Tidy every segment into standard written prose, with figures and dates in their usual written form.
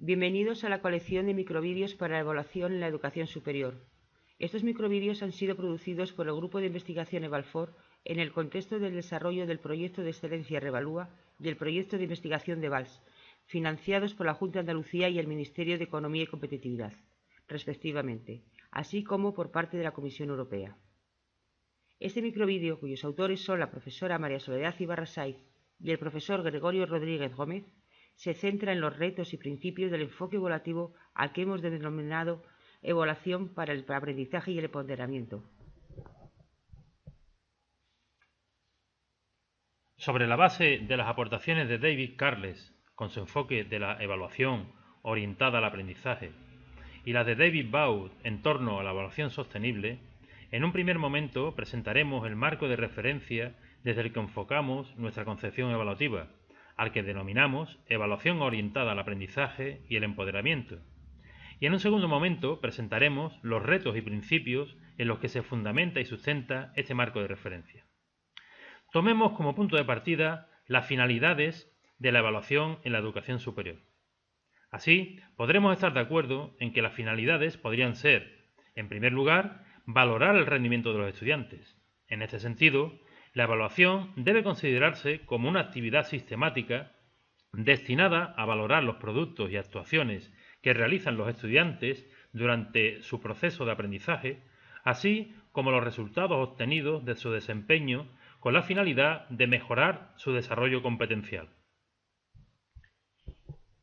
Bienvenidos a la colección de microvídeos para la evaluación en la educación superior. Estos microvídeos han sido producidos por el Grupo de Investigación Evalfor en el contexto del desarrollo del Proyecto de Excelencia Revalúa y el Proyecto de Investigación de VALS, financiados por la Junta de Andalucía y el Ministerio de Economía y Competitividad, respectivamente, así como por parte de la Comisión Europea. Este microvídeo, cuyos autores son la profesora María Soledad Ibarra Saiz y el profesor Gregorio Rodríguez Gómez, se centra en los retos y principios del enfoque evaluativo al que hemos denominado evaluación para el aprendizaje y el empoderamiento. Sobre la base de las aportaciones de David Carles, con su enfoque de la evaluación orientada al aprendizaje, y las de David Baud en torno a la evaluación sostenible, en un primer momento presentaremos el marco de referencia desde el que enfocamos nuestra concepción evaluativa, al que denominamos evaluación orientada al aprendizaje y el empoderamiento. Y en un segundo momento presentaremos los retos y principios en los que se fundamenta y sustenta este marco de referencia. Tomemos como punto de partida las finalidades de la evaluación en la educación superior. Así, podremos estar de acuerdo en que las finalidades podrían ser, en primer lugar, valorar el rendimiento de los estudiantes. En este sentido, la evaluación debe considerarse como una actividad sistemática destinada a valorar los productos y actuaciones que realizan los estudiantes durante su proceso de aprendizaje, así como los resultados obtenidos de su desempeño con la finalidad de mejorar su desarrollo competencial.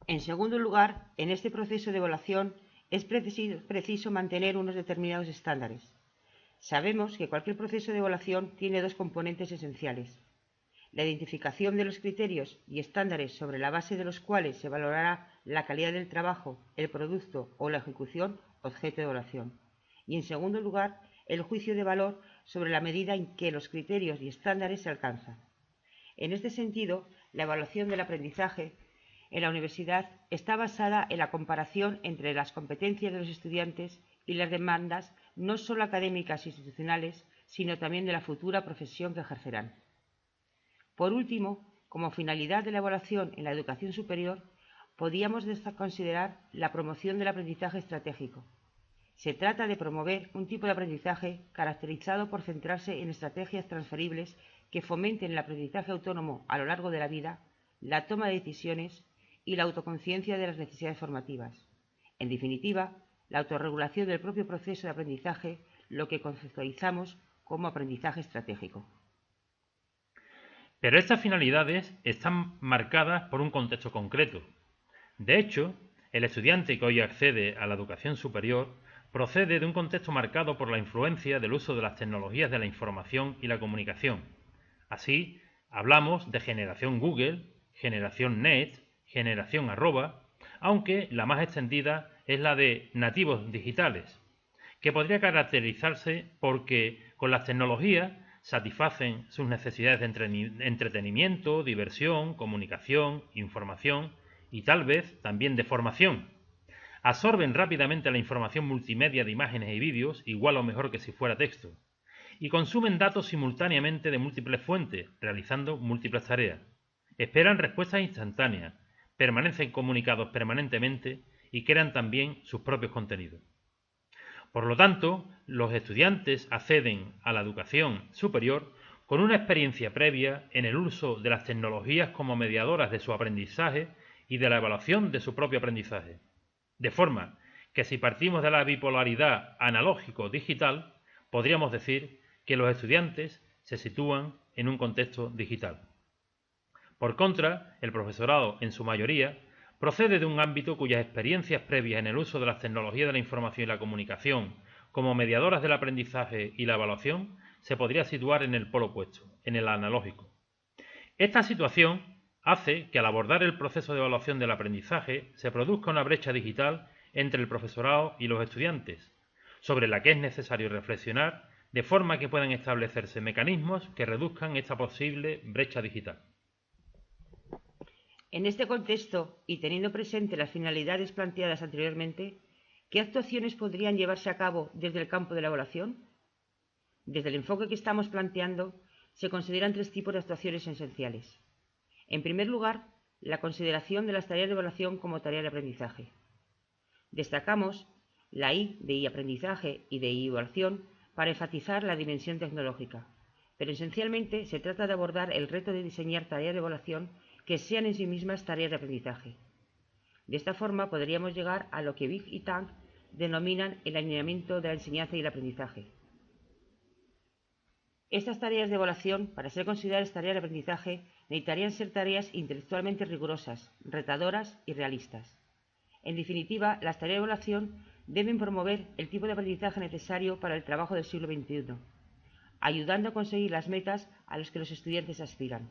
En segundo lugar, en este proceso de evaluación es preciso mantener unos determinados estándares. Sabemos que cualquier proceso de evaluación tiene dos componentes esenciales: la identificación de los criterios y estándares sobre la base de los cuales se valorará la calidad del trabajo, el producto o la ejecución objeto de evaluación. Y en segundo lugar, el juicio de valor sobre la medida en que los criterios y estándares se alcanzan. En este sentido, la evaluación del aprendizaje en la universidad está basada en la comparación entre las competencias de los estudiantes y las demandas no solo académicas e institucionales, sino también de la futura profesión que ejercerán. Por último, como finalidad de la evaluación en la educación superior, podríamos considerar la promoción del aprendizaje estratégico. Se trata de promover un tipo de aprendizaje caracterizado por centrarse en estrategias transferibles que fomenten el aprendizaje autónomo a lo largo de la vida, la toma de decisiones y la autoconciencia de las necesidades formativas. En definitiva, la autorregulación del propio proceso de aprendizaje, lo que conceptualizamos como aprendizaje estratégico. Pero estas finalidades están marcadas por un contexto concreto. De hecho, el estudiante que hoy accede a la educación superior procede de un contexto marcado por la influencia del uso de las tecnologías de la información y la comunicación. Así, hablamos de generación Google, generación Net, generación arroba, aunque la más extendida es la de nativos digitales, que podría caracterizarse porque con las tecnologías satisfacen sus necesidades de entretenimiento, diversión, comunicación, información y tal vez también de formación. Absorben rápidamente la información multimedia de imágenes y vídeos, igual o mejor que si fuera texto, y consumen datos simultáneamente de múltiples fuentes, realizando múltiples tareas. Esperan respuestas instantáneas, permanecen comunicados permanentemente y crean también sus propios contenidos. Por lo tanto, los estudiantes acceden a la educación superior con una experiencia previa en el uso de las tecnologías como mediadoras de su aprendizaje y de la evaluación de su propio aprendizaje. De forma que si partimos de la bipolaridad analógico-digital, podríamos decir que los estudiantes se sitúan en un contexto digital. Por contra, el profesorado, en su mayoría, procede de un ámbito cuyas experiencias previas en el uso de las tecnologías de la información y la comunicación como mediadoras del aprendizaje y la evaluación se podría situar en el polo opuesto, en el analógico. Esta situación hace que al abordar el proceso de evaluación del aprendizaje se produzca una brecha digital entre el profesorado y los estudiantes, sobre la que es necesario reflexionar de forma que puedan establecerse mecanismos que reduzcan esta posible brecha digital. En este contexto, y teniendo presente las finalidades planteadas anteriormente, ¿qué actuaciones podrían llevarse a cabo desde el campo de la evaluación? Desde el enfoque que estamos planteando, se consideran tres tipos de actuaciones esenciales. En primer lugar, la consideración de las tareas de evaluación como tareas de aprendizaje. Destacamos la I de I-aprendizaje y de I-evaluación para enfatizar la dimensión tecnológica, pero esencialmente se trata de abordar el reto de diseñar tareas de evaluación que sean en sí mismas tareas de aprendizaje. De esta forma podríamos llegar a lo que Big y Tang denominan el alineamiento de la enseñanza y el aprendizaje. Estas tareas de evaluación, para ser consideradas tareas de aprendizaje, necesitarían ser tareas intelectualmente rigurosas, retadoras y realistas. En definitiva, las tareas de evaluación deben promover el tipo de aprendizaje necesario para el trabajo del siglo XXI, ayudando a conseguir las metas a las que los estudiantes aspiran.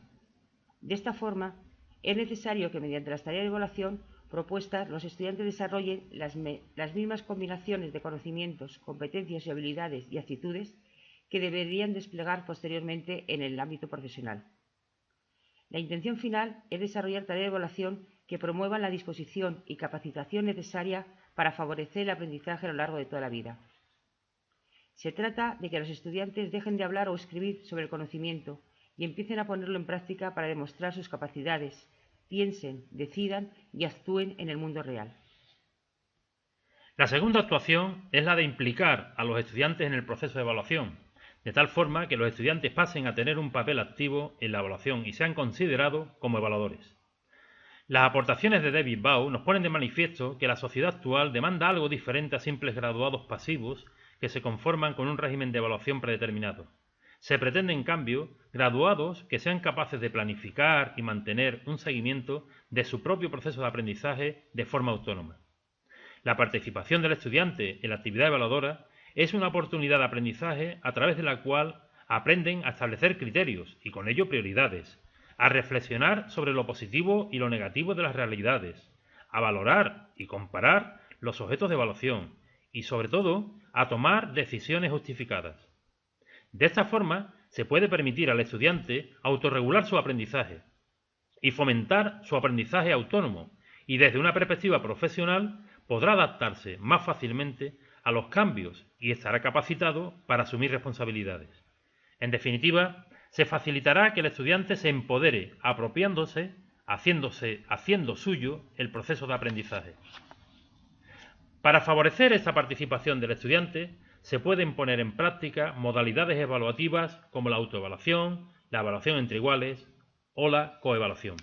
De esta forma, es necesario que mediante las tareas de evaluación propuestas los estudiantes desarrollen las mismas combinaciones de conocimientos, competencias y habilidades y actitudes que deberían desplegar posteriormente en el ámbito profesional. La intención final es desarrollar tareas de evaluación que promuevan la disposición y capacitación necesaria para favorecer el aprendizaje a lo largo de toda la vida. Se trata de que los estudiantes dejen de hablar o escribir sobre el conocimiento y empiecen a ponerlo en práctica para demostrar sus capacidades, piensen, decidan y actúen en el mundo real. La segunda actuación es la de implicar a los estudiantes en el proceso de evaluación, de tal forma que los estudiantes pasen a tener un papel activo en la evaluación y sean considerados como evaluadores. Las aportaciones de David Baugh nos ponen de manifiesto que la sociedad actual demanda algo diferente a simples graduados pasivos que se conforman con un régimen de evaluación predeterminado. Se pretende, en cambio, graduados que sean capaces de planificar y mantener un seguimiento de su propio proceso de aprendizaje de forma autónoma. La participación del estudiante en la actividad evaluadora es una oportunidad de aprendizaje a través de la cual aprenden a establecer criterios y con ello prioridades, a reflexionar sobre lo positivo y lo negativo de las realidades, a valorar y comparar los objetos de evaluación y, sobre todo, a tomar decisiones justificadas. De esta forma, se puede permitir al estudiante autorregular su aprendizaje y fomentar su aprendizaje autónomo y, desde una perspectiva profesional, podrá adaptarse más fácilmente a los cambios y estará capacitado para asumir responsabilidades. En definitiva, se facilitará que el estudiante se empodere apropiándose, haciendo suyo el proceso de aprendizaje. Para favorecer esta participación del estudiante, se pueden poner en práctica modalidades evaluativas como la autoevaluación, la evaluación entre iguales o la coevaluación.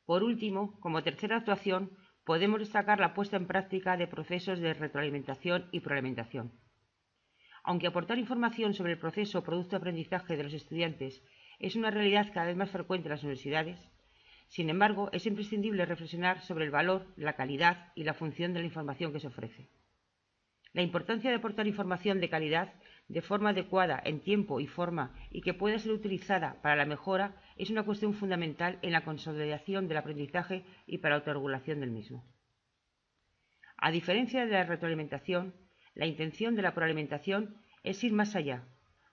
Por último, como tercera actuación, podemos destacar la puesta en práctica de procesos de retroalimentación y proalimentación. Aunque aportar información sobre el proceso o producto de aprendizaje de los estudiantes es una realidad cada vez más frecuente en las universidades, sin embargo, es imprescindible reflexionar sobre el valor, la calidad y la función de la información que se ofrece. La importancia de aportar información de calidad de forma adecuada en tiempo y forma y que pueda ser utilizada para la mejora es una cuestión fundamental en la consolidación del aprendizaje y para la autorregulación del mismo. A diferencia de la retroalimentación, la intención de la proalimentación es ir más allá,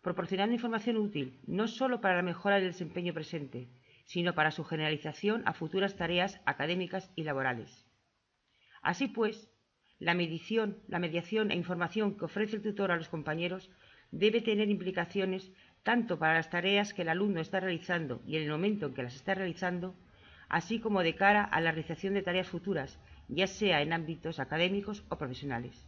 proporcionando información útil no solo para la mejora del desempeño presente, sino para su generalización a futuras tareas académicas y laborales. Así pues, la mediación e información que ofrece el tutor a los compañeros debe tener implicaciones tanto para las tareas que el alumno está realizando y en el momento en que las está realizando, así como de cara a la realización de tareas futuras, ya sea en ámbitos académicos o profesionales.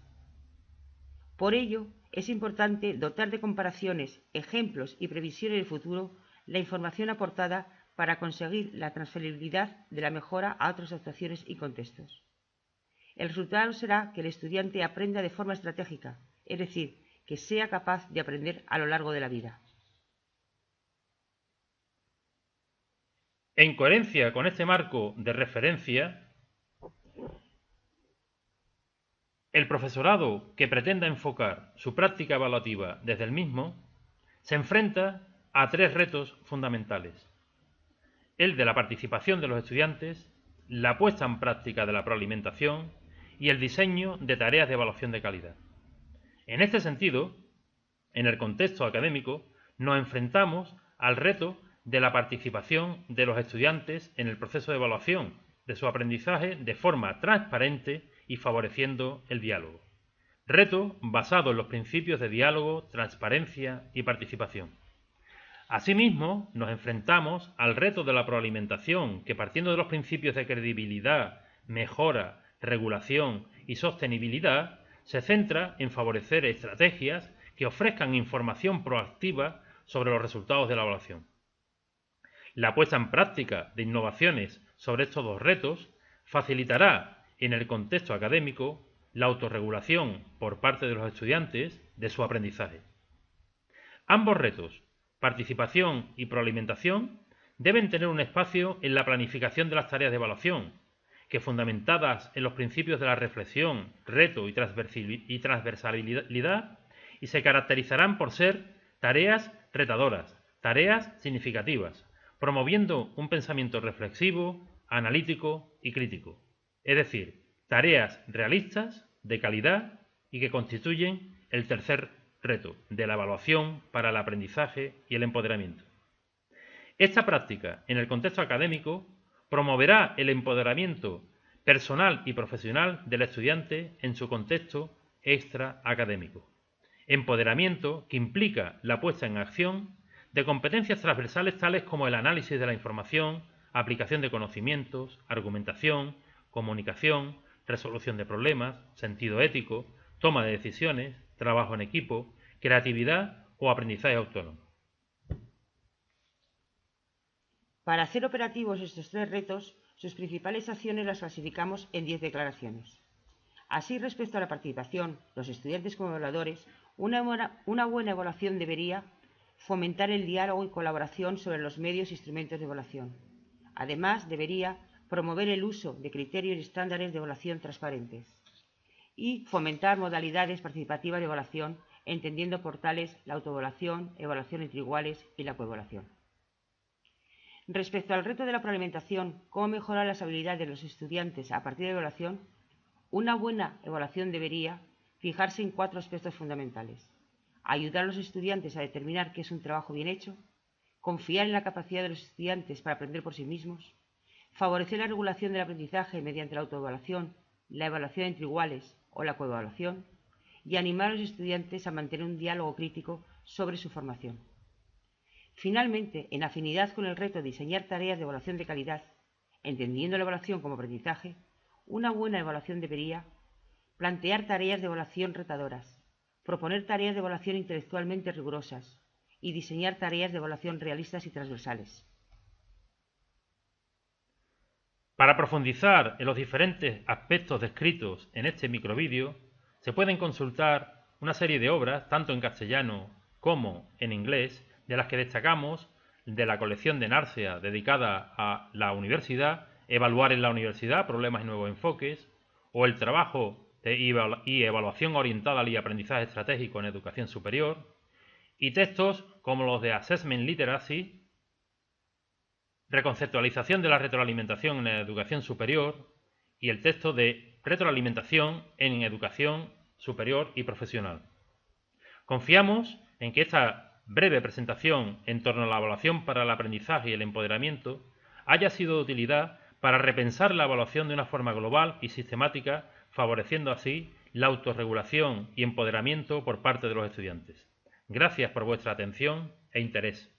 Por ello, es importante dotar de comparaciones, ejemplos y previsiones del futuro la información aportada para conseguir la transferibilidad de la mejora a otras actuaciones y contextos. El resultado será que el estudiante aprenda de forma estratégica, es decir, que sea capaz de aprender a lo largo de la vida. En coherencia con este marco de referencia, el profesorado que pretenda enfocar su práctica evaluativa desde el mismo se enfrenta a tres retos fundamentales: el de la participación de los estudiantes, la puesta en práctica de la proalimentación y el diseño de tareas de evaluación de calidad. En este sentido, en el contexto académico, nos enfrentamos al reto de la participación de los estudiantes en el proceso de evaluación de su aprendizaje de forma transparente y favoreciendo el diálogo. Reto basado en los principios de diálogo, transparencia y participación. Asimismo, nos enfrentamos al reto de la proalimentación, que partiendo de los principios de credibilidad, mejora, regulación y sostenibilidad, se centra en favorecer estrategias que ofrezcan información proactiva sobre los resultados de la evaluación. La puesta en práctica de innovaciones sobre estos dos retos facilitará, en el contexto académico, la autorregulación por parte de los estudiantes de su aprendizaje. Ambos retos, participación y proalimentación, deben tener un espacio en la planificación de las tareas de evaluación, que fundamentadas en los principios de la reflexión, reto y transversalidad, y se caracterizarán por ser tareas retadoras, tareas significativas, promoviendo un pensamiento reflexivo, analítico y crítico, es decir, tareas realistas, de calidad y que constituyen el tercer reto de la evaluación para el aprendizaje y el empoderamiento. Esta práctica, en el contexto académico, promoverá el empoderamiento personal y profesional del estudiante en su contexto extraacadémico. Empoderamiento que implica la puesta en acción de competencias transversales tales como el análisis de la información, aplicación de conocimientos, argumentación, comunicación, resolución de problemas, sentido ético, toma de decisiones, trabajo en equipo, creatividad o aprendizaje autónomo. Para hacer operativos estos tres retos, sus principales acciones las clasificamos en 10 declaraciones. Así, respecto a la participación, los estudiantes como evaluadores, una buena evaluación debería fomentar el diálogo y colaboración sobre los medios e instrumentos de evaluación. Además, debería promover el uso de criterios y estándares de evaluación transparentes y fomentar modalidades participativas de evaluación, entendiendo por tales la autoevaluación, evaluación entre iguales y la coevaluación. Respecto al reto de la proalimentación, cómo mejorar las habilidades de los estudiantes a partir de la evaluación, una buena evaluación debería fijarse en 4 aspectos fundamentales: ayudar a los estudiantes a determinar qué es un trabajo bien hecho, confiar en la capacidad de los estudiantes para aprender por sí mismos, favorecer la regulación del aprendizaje mediante la autoevaluación, la evaluación entre iguales o la coevaluación, y animar a los estudiantes a mantener un diálogo crítico sobre su formación. Finalmente, en afinidad con el reto de diseñar tareas de evaluación de calidad, entendiendo la evaluación como aprendizaje, una buena evaluación debería plantear tareas de evaluación retadoras, proponer tareas de evaluación intelectualmente rigurosas y diseñar tareas de evaluación realistas y transversales. Para profundizar en los diferentes aspectos descritos en este microvídeo, se pueden consultar una serie de obras, tanto en castellano como en inglés, de las que destacamos de la colección de Narcea dedicada a la universidad, Evaluar en la universidad, problemas y nuevos enfoques, o el trabajo y evaluación orientada y aprendizaje estratégico en educación superior, y textos como los de Assessment Literacy, reconceptualización de la retroalimentación en educación superior, y el texto de retroalimentación en educación superior y profesional. Confiamos en que esta breve presentación en torno a la evaluación para el aprendizaje y el empoderamiento haya sido de utilidad para repensar la evaluación de una forma global y sistemática, favoreciendo así la autorregulación y empoderamiento por parte de los estudiantes. Gracias por vuestra atención e interés.